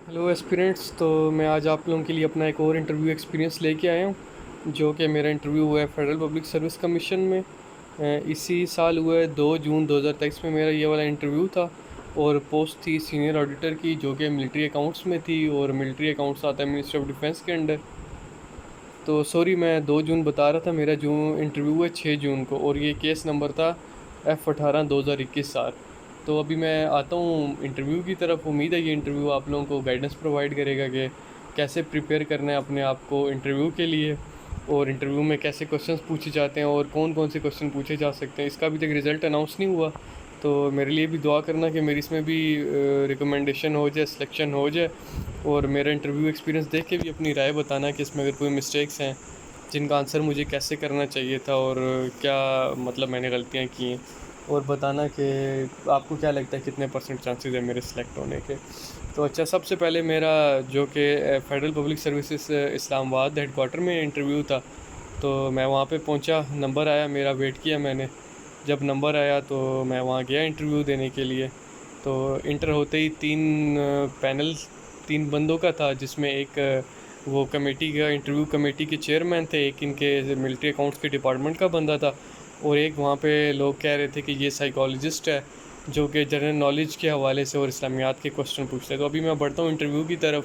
Hello aspirants. तो मैं आज आप लोगों के लिए अपना एक और इंटरव्यू एक्सपीरियंस लेके आया हूँ, जो कि मेरा इंटरव्यू हुआ है फेडरल पब्लिक सर्विस कमीशन में। इसी साल हुआ है 2 जून 2023 में मेरा ये वाला इंटरव्यू था। और पोस्ट थी सीनियर ऑडिटर की, जो कि मिलिट्री अकाउंट्स में थी, और मिलिट्री अकाउंट्स आता है मिनिस्ट्री ऑफ डिफेंस के अंडर। तो सॉरी, मैं 2 जून बता रहा था, मेरा जो इंटरव्यू है 6 जून को, और ये केस नंबर था F18/2021 तो अभी मैं आता हूँ इंटरव्यू की तरफ। उम्मीद है ये इंटरव्यू आप लोगों को गाइडेंस प्रोवाइड करेगा कि कैसे प्रिपेयर करना है अपने आप को इंटरव्यू के लिए, और इंटरव्यू में कैसे क्वेश्चंस पूछे जाते हैं और कौन कौन से क्वेश्चन पूछे जा सकते हैं। इसका अभी तक रिज़ल्ट अनाउंस नहीं हुआ, तो मेरे लिए भी दुआ करना कि मेरी इसमें भी रिकमेंडेशन हो जाए, सिलेक्शन हो जाए। और मेरा इंटरव्यू एक्सपीरियंस देख के भी अपनी राय बताना कि इसमें अगर कोई मिस्टेक्स हैं जिनका आंसर मुझे कैसे करना चाहिए था, और क्या मतलब मैंने गलतियाँ की हैं, और बताना कि आपको क्या लगता है कितने % चांसेस है मेरे सिलेक्ट होने के। तो अच्छा, सबसे पहले मेरा जो कि federal public services Islamabad head quarter में इंटरव्यू था। तो मैं वहाँ पे पहुँचा, नंबर आया मेरा, वेट किया मैंने। जब नंबर आया तो मैं वहाँ गया इंटरव्यू देने के लिए। तो इंटर होते ही 3 बंदों का था, जिसमें एक वो कमेटी का, इंटरव्यू कमेटी के चेयरमैन थे, एक इनके मिलिट्री अकाउंट्स के डिपार्टमेंट का बंदा था, और एक वहाँ पे लोग कह रहे थे कि ये साइकोलॉजिस्ट है, जो कि जनरल नॉलेज के हवाले से और इस्लामियात के क्वेश्चन पूछते हैं। तो अभी मैं बढ़ता हूँ इंटरव्यू की तरफ।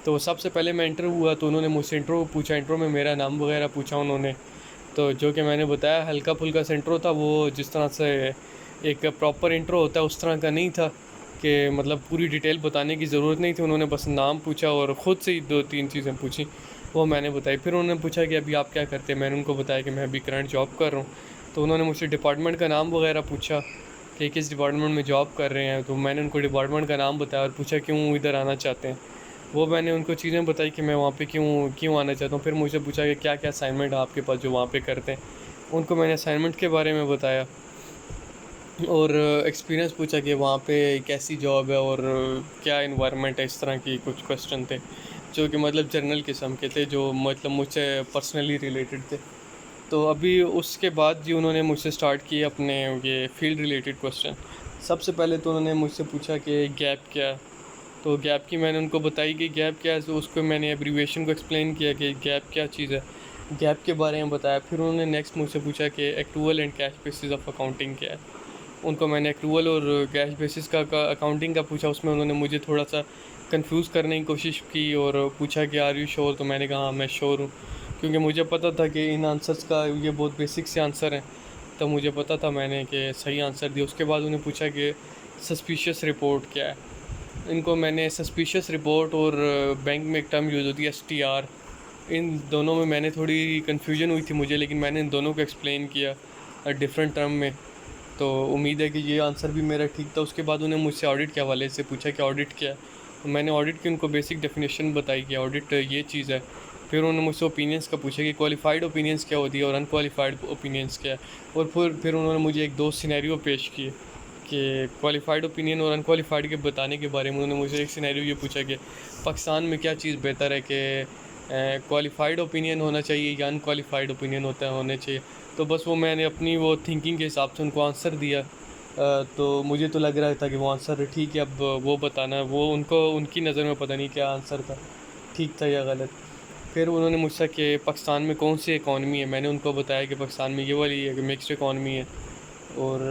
तो सबसे पहले मैं इंटरव्यू हुआ तो उन्होंने मुझसे इंट्रो पूछा, इंट्रो में मेरा नाम वगैरह पूछा उन्होंने। तो जो कि मैंने बताया हल्का फुल्का सा इंट्रो था, वो जिस तरह से एक प्रॉपर इंट्रो होता है उस तरह का नहीं था, कि मतलब पूरी डिटेल बताने की ज़रूरत नहीं थी। उन्होंने बस नाम पूछा और ख़ुद से ही 2-3 चीज़ें पूछी, वो मैंने बताई। फिर उन्होंने पूछा कि अभी आप क्या करते हैं, मैंने उनको बताया कि मैं अभी करंट जॉब कर रहा हूँ। तो उन्होंने मुझसे डिपार्टमेंट का नाम वगैरह पूछा कि किस डिपार्टमेंट में जॉब कर रहे हैं। तो मैंने उनको डिपार्टमेंट का नाम बताया और पूछा क्यों इधर आना चाहते हैं। वो मैंने उनको चीज़ें बताई कि मैं वहाँ पे क्यों क्यों आना चाहता हूँ। फिर मुझे पूछा कि क्या क्या असाइनमेंट है आपके पास जो वहाँ पे करते हैं। उनको मैंने असाइनमेंट के बारे में बताया, और एक्सपीरियंस पूछा कि वहाँ पे कैसी जॉब है और क्या इन्वायरमेंट है। इस तरह की कुछ क्वेश्चन थे, जो कि मतलब जनरल किस्म के थे, जो मतलब मुझसे पर्सनली रिलेटेड थे। तो अभी उसके बाद जी उन्होंने मुझसे स्टार्ट किए अपने ये फील्ड रिलेटेड क्वेश्चन। सबसे पहले तो उन्होंने मुझसे पूछा कि गैप क्या है। तो गैप की मैंने उनको बताई कि गैप क्या है, तो उसको मैंने एब्रीविएशन को एक्सप्लेन किया कि गैप क्या चीज़ है, गैप के बारे में बताया। फिर उन्होंने नेक्स्ट मुझसे पूछा कि accrual and cash basis of accounting क्या है। उनको मैंने एक्रूवल और कैश बेसिस का अकाउंटिंग का पूछा। उसमें उन्होंने मुझे थोड़ा सा कंफ्यूज करने की कोशिश की और पूछा कि आर यू श्योर। तो मैंने कहा हाँ मैं श्योर हूँ, क्योंकि मुझे पता था कि इन आंसर्स का ये बहुत बेसिक से आंसर हैं। तो मुझे पता था, मैंने कि सही आंसर दिया। उसके बाद उन्हें पूछा कि सस्पिशियस रिपोर्ट क्या है। इनको मैंने सस्पिशियस रिपोर्ट और बैंक में एक टर्म यूज़ होती है STR, इन दोनों में मैंने थोड़ी कन्फ्यूजन हुई थी मुझे, लेकिन मैंने इन दोनों को एक्सप्लेन किया डिफरेंट टर्म में। तो उम्मीद है कि ये आंसर भी मेरा ठीक था। उसके बाद उन्हें मुझसे ऑडिट के हवाले से पूछा कि ऑडिट क्या है। तो मैंने ऑडिट की उनको बेसिक डेफिनेशन बताई कि ऑडिट ये चीज़ है। फिर उन्होंने मुझसे ओपिनियंस का पूछा कि क्वालिफाइड ओपिनियंस क्या होती है और अनक्वालिफाइड ओपिनियंस क्या है। और फिर उन्होंने मुझे एक 2 सिनेरियो पेश किए कि क्वालिफाइड ओपिनियन और अनक्वालिफाइड के बताने के बारे में। उन्होंने मुझे एक सिनेरियो ये पूछा कि पाकिस्तान में क्या चीज़ बेहतर है, कि क्वालिफाइड ओपिनियन होना चाहिए या अनक्वालिफाइड ओपिनियन होने चाहिए। तो बस वो मैंने अपनी वो थिंकिंग के हिसाब से उनको आंसर दिया। तो मुझे तो लग रहा था कि वो आंसर ठीक है। अब वो बताना, वो उनकी नज़र में पता नहीं क्या आंसर था, ठीक था या गलत। फिर उन्होंने मुझसे कि पाकिस्तान में कौन सी इकॉनमी है। मैंने उनको बताया कि पाकिस्तान में ये वाली है कि मिक्स्ड इकॉनमी है। और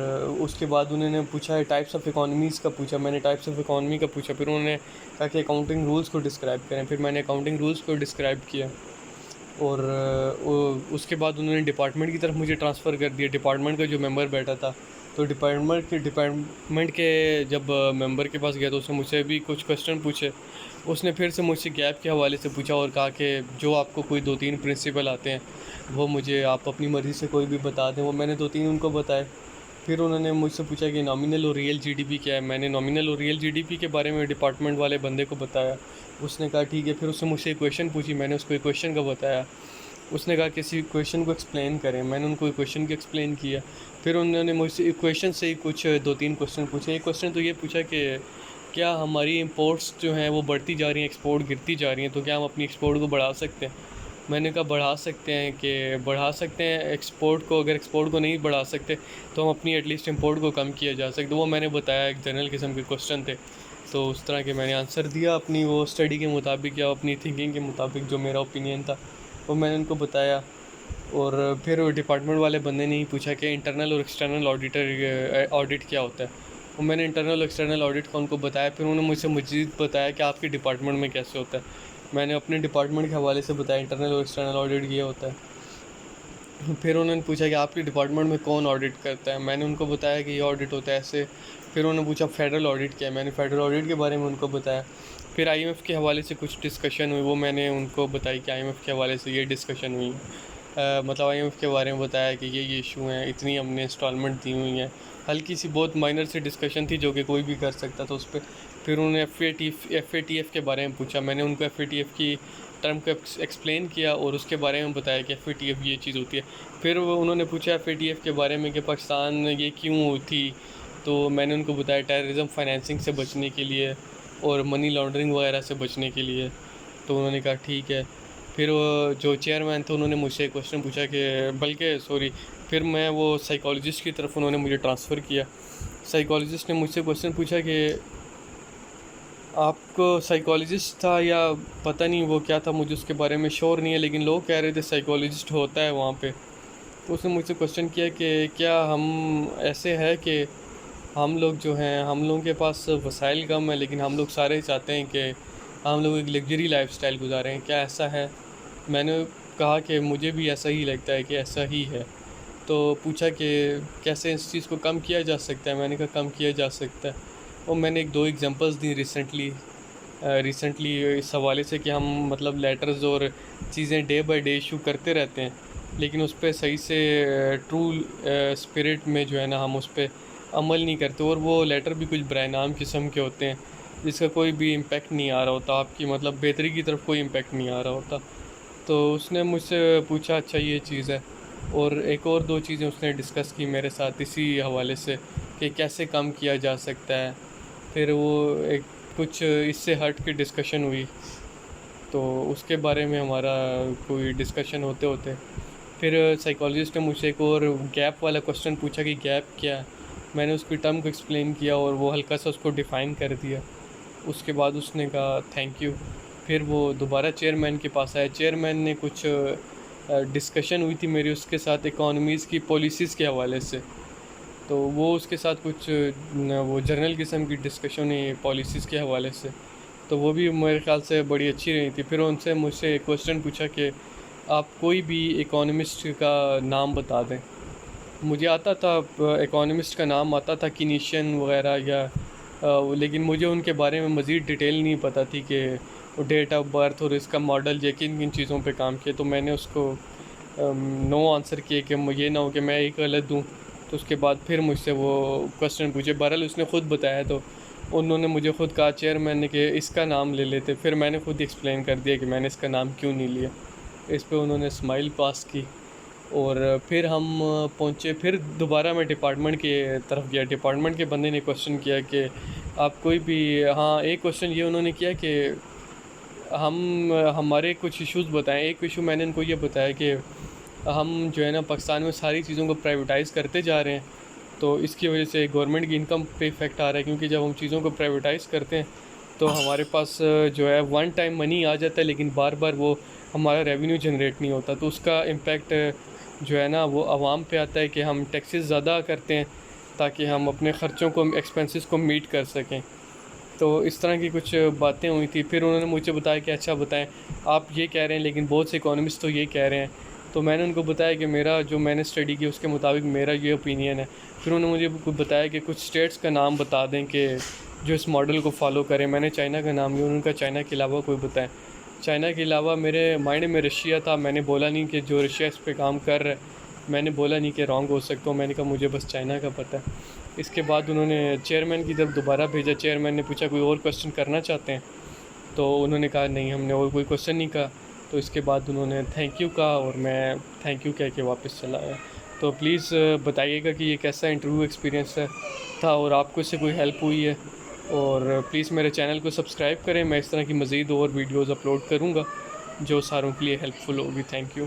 उसके बाद उन्होंने पूछा है टाइप्स ऑफ इकॉनमीज़ का पूछा। मैंने टाइप्स ऑफ इकॉनमी का पूछा। फिर उन्होंने कहा कि अकाउंटिंग रूल्स को डिस्क्राइब करें। फिर मैंने अकाउंटिंग रूल्स को डिस्क्राइब किया। और उसके बाद उन्होंने डिपार्टमेंट की तरफ मुझे ट्रांसफ़र कर दिया। डिपार्टमेंट का जो मेंबर बैठा था, तो डिपार्टमेंट के जब मेंबर के पास गया तो उसने मुझसे भी कुछ क्वेश्चन पूछे। उसने फिर से मुझसे गैप के हवाले से पूछा और कहा कि जो आपको कोई 2-3 प्रिंसिपल आते हैं वो मुझे आप अपनी मर्ज़ी से कोई भी बता दें। वो मैंने 2-3 उनको बताए। फिर उन्होंने मुझसे पूछा कि नॉमिनल और रियल जीडीपी क्या है। मैंने नॉमिनल और रियल जीडीपी के बारे में डिपार्टमेंट वाले बंदे को बताया। उसने कहा ठीक है। फिर उसने मुझसे एक क्वेश्चन पूछी, मैंने उसको एक क्वेश्चन का बताया। उसने कहा किसी क्वेश्चन को एक्सप्लेन करें, मैंने उनको एक क्वेश्चन को एक्सप्लेन किया। फिर उन्होंने मुझसे एक क्वेश्चन से ही कुछ 2-3 क्वेश्चन पूछे। एक क्वेश्चन तो ये पूछा कि क्या हमारी इंपोर्ट्स जो हैं वो बढ़ती जा रही हैं, एक्सपोर्ट गिरती जा रही हैं, तो क्या हम अपनी एक्सपोर्ट को बढ़ा सकते हैं। मैंने कहा बढ़ा सकते हैं, कि बढ़ा सकते हैं एक्सपोर्ट को। अगर एक्सपोर्ट को नहीं बढ़ा सकते तो हम अपनी एटलीस्ट इंपोर्ट को कम किया जा सकते। वो मैंने बताया, एक जनरल किस्म के क्वेश्चन थे। تو اس طرح کے میں نے آنسر دیا اپنی وہ اسٹڈی کے مطابق یا اپنی تھنکنگ کے مطابق، جو میرا اوپینین تھا وہ میں نے ان کو بتایا. اور پھر ڈپارٹمنٹ والے بندے نے ہی پوچھا کہ انٹرنل اور ایکسٹرنل آڈٹ کیا ہوتا ہے. اور میں نے انٹرنل اور ایکسٹرنل آڈٹ کا ان کو بتایا. پھر انہوں نے مجھ سے مزید بتایا کہ آپ کے ڈپارٹمنٹ میں کیسے ہوتا ہے. میں نے اپنے ڈپارٹمنٹ کے حوالے سے بتایا انٹرنل اور ایکسٹرنل آڈٹ یہ ہوتا ہے. پھر انہوں نے پوچھا کہ آپ کے ڈپارٹمنٹ میں کون آڈٹ کرتا ہے. میں نے ان کو بتایا کہ یہ آڈٹ ہوتا ہے ایسے. پھر انہوں نے پوچھا فیڈرل آڈٹ کیا ہے. میں نے فیڈرل آڈٹ کے بارے میں ان کو بتایا. پھر آئی ایم ایف کے حوالے سے کچھ ڈسکشن ہوئی، وہ میں نے ان کو بتائی کہ آئی ایم ایف کے حوالے سے یہ ڈسکشن ہوئی. مطلب آئی ایم ایف کے بارے میں بتایا کہ یہ ایشو ہیں، اتنی ہم نے انسٹالمنٹ دی ہوئی ہیں. ہلکی سی بہت مائنر سی ڈسکشن تھی جو کہ کوئی بھی کر سکتا تھا اس پہ. پھر انہوں نے ایف اے ٹی ایف کے بارے میں پوچھا. میں نے ان کو ایف اے ٹی ایف کی ٹرم کو ایکسپلین کیا اور اس کے بارے میں بتایا کہ ایف اے ٹی ایف یہ چیز ہوتی ہے. پھر انہوں نے پوچھا ایف اے ٹی ایف کے بارے میں کہ پاکستان یہ کیوں تھی. تو میں نے ان کو بتایا ٹیررزم فائنینسنگ سے بچنے کے لیے اور منی لانڈرنگ وغیرہ سے بچنے کے لیے. تو انہوں نے کہا ٹھیک ہے. پھر جو چیئرمین تھے انہوں نے مجھ سے ایک کوشچن پوچھا پھر میں وہ سائیکالوجسٹ کی طرف انہوں نے مجھے ٹرانسفر کیا. سائیکالوجسٹ نے مجھ سے کوشچن پوچھا کہ آپ کو سائیکالوجسٹ تھا یا پتہ نہیں وہ کیا تھا، مجھے اس کے بارے میں شور نہیں ہے، لیکن لوگ کہہ رہے تھے سائیکالوجسٹ ہوتا ہے وہاں پہ. تو اس نے مجھ سے کوشچن کیا کہ کیا ہم ایسے ہے کہ ہم لوگ جو ہیں ہم لوگوں کے پاس وسائل کم ہیں لیکن ہم لوگ سارے چاہتے ہیں کہ ہم لوگ ایک لگژری لائف سٹائل گزاریں، کیا ایسا ہے؟ میں نے کہا کہ مجھے بھی ایسا ہی لگتا ہے کہ ایسا ہی ہے. تو پوچھا کہ کیسے اس چیز کو کم کیا جا سکتا ہے. میں نے کہا کم کیا جا سکتا ہے. اور میں نے ایک دو ایگزامپلس دی ریسنٹلی اس حوالے سے کہ ہم مطلب لیٹرز اور چیزیں ڈے بائی ڈے ایشو کرتے رہتے ہیں لیکن اس پہ صحیح سے ٹرو اسپرٹ میں جو ہے نا ہم اس پہ عمل نہیں کرتے، اور وہ لیٹر بھی کچھ برائے نام قسم کے ہوتے ہیں جس کا کوئی بھی امپیکٹ نہیں آ رہا ہوتا، آپ کی مطلب بہتری کی طرف کوئی امپیکٹ نہیں آ رہا ہوتا. تو اس نے مجھ سے پوچھا اچھا یہ چیز ہے. اور ایک اور دو چیزیں اس نے ڈسکس کی میرے ساتھ اسی حوالے سے کہ کیسے کم کیا جا سکتا ہے. پھر وہ ایک کچھ اس سے ہٹ کے ڈسکشن ہوئی، تو اس کے بارے میں ہمارا کوئی ڈسکشن ہوتے پھر سائیکالوجسٹ نے مجھ سے ایک اور گیپ والا کوشچن پوچھا کہ گیپ کیا ہے. میں نے اس کی ٹرم کو ایکسپلین کیا اور وہ ہلکا سا اس کو ڈیفائن کر دیا. اس کے بعد اس نے کہا تھینک یو. پھر وہ دوبارہ چیئرمین کے پاس آیا. چیئرمین نے کچھ ڈسکشن ہوئی تھی میری اس کے ساتھ اکانومیز کی پالیسیز کے حوالے سے، تو وہ اس کے ساتھ کچھ وہ جرنل قسم کی ڈسکشن ہوئی پالیسیز کے حوالے سے، تو وہ بھی میرے خیال سے بڑی اچھی رہی تھی. پھر ان سے مجھ سے ایک کوشچن پوچھا کہ آپ کوئی بھی اکانومسٹ کا نام بتا دیں. مجھے آتا تھا اکانومسٹ کا نام آتا تھا کینیشین وغیرہ یا لیکن مجھے ان کے بارے میں مزید ڈیٹیل نہیں پتہ تھی کہ ڈیٹ آف برتھ اور اس کا ماڈل یا کن کن چیزوں پہ کام کیا. تو میں نے اس کو نو آنسر کیے کہ یہ نہ ہو کہ میں ایک غلط دوں. تو اس کے بعد پھر مجھ سے وہ کوشچن پوچھے. بہرحال اس نے خود بتایا تو انہوں نے مجھے خود کہا چیئرمین نے کہ اس کا نام لے لیتے. پھر میں نے خود ایکسپلین کر دیا کہ میں نے اس کا نام کیوں نہیں لیا. اس پہ انہوں نے اسمائل پاس کی. اور پھر ہم پہنچے. پھر دوبارہ میں ڈپارٹمنٹ کی طرف گیا. ڈپارٹمنٹ کے بندے نے کوشچن کیا کہ آپ کوئی بھی ایک کوشچن یہ انہوں نے کیا کہ ہمارے کچھ ایشوز بتائیں. ایک ایشو میں نے ان کو یہ بتایا کہ ہم جو ہے نا پاکستان میں ساری چیزوں کو پرائیویٹائز کرتے جا رہے ہیں، تو اس کی وجہ سے گورنمنٹ کی انکم پہ افیکٹ آ رہا ہے، کیونکہ جب ہم چیزوں کو پرائیویٹائز کرتے ہیں تو ہمارے پاس جو ہے ون ٹائم منی آ جاتا ہے لیکن بار بار وہ ہمارا ریونیو جنریٹ نہیں ہوتا. تو اس کا امپیکٹ جو ہے نا وہ عوام پہ آتا ہے کہ ہم ٹیکسز زیادہ کرتے ہیں تاکہ ہم اپنے خرچوں کو ایکسپینسز کو میٹ کر سکیں. تو اس طرح کی کچھ باتیں ہوئی تھی. پھر انہوں نے مجھے بتایا کہ اچھا بتائیں آپ یہ کہہ رہے ہیں لیکن بہت سے اکانومسٹ تو یہ کہہ رہے ہیں. تو میں نے ان کو بتایا کہ میرا جو میں نے اسٹڈی کی اس کے مطابق میرا یہ اوپینین ہے. پھر انہوں نے مجھے بتایا کہ کچھ اسٹیٹس کا نام بتا دیں کہ جو اس ماڈل کو فالو کریں. میں نے چائنا کا نام لیا. ان کا چائنا کے علاوہ کوئی بتائیں. چائنا کے علاوہ میرے مائنڈ میں رشیا تھا. میں نے بولا نہیں کہ جو رشیا اس پہ کام کر رہا ہے، میں نے بولا نہیں کہ رانگ ہو سکتا ہوں. میں نے کہا مجھے بس چائنا کا پتہ ہے. اس کے بعد انہوں نے چیئرمین کی طرف دوبارہ بھیجا. چیئرمین نے پوچھا کوئی اور کویسچن کرنا چاہتے ہیں؟ تو انہوں نے کہا نہیں ہم نے اور کوئی کویسچن نہیں کہا. تو اس کے بعد انہوں نے تھینک یو کہا اور میں تھینک یو کہہ کے واپس چلا آیا. تو پلیز بتائیے گا کہ یہ کیسا انٹرویو ایکسپیرینس تھا اور آپ کو اس سے کوئی ہیلپ ہوئی ہے. اور پلیز میرے چینل کو سبسکرائب کریں. میں اس طرح کی مزید اور ویڈیوز اپلوڈ کروں گا جو ساروں کے لیے ہیلپ فل ہوگی. Thank you.